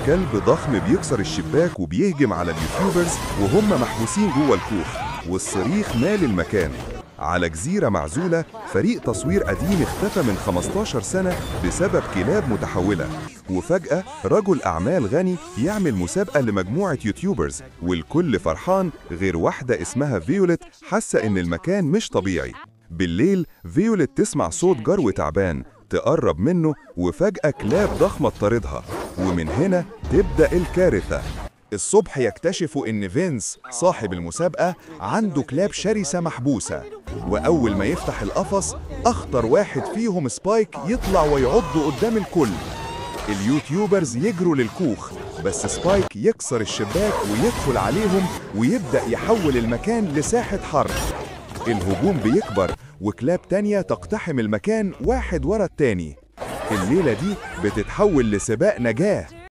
كلب ضخم بيكسر الشباك وبيهجم على اليوتيوبرز وهم محبوسين جوه الكوخ، والصريخ مال المكان. على جزيرة معزولة، فريق تصوير قديم اختفى من 15 سنة بسبب كلاب متحولة، وفجأة رجل أعمال غني يعمل مسابقة لمجموعة يوتيوبرز، والكل فرحان غير واحدة اسمها فيوليت حاسة إن المكان مش طبيعي. بالليل فيوليت تسمع صوت جرو تعبان، تقرب منه وفجأة كلاب ضخمة تطاردها، ومن هنا تبدأ الكارثة. الصبح يكتشفوا إن فينس صاحب المسابقة عنده كلاب شرسة محبوسة، وأول ما يفتح القفص أخطر واحد فيهم سبايك يطلع ويعض قدام الكل. اليوتيوبرز يجروا للكوخ، بس سبايك يكسر الشباك ويدخل عليهم ويبدأ يحول المكان لساحة حرب. الهجوم بيكبر وكلاب تانية تقتحم المكان واحد ورا التاني. الليلة دي بتتحول لسباق نجاة.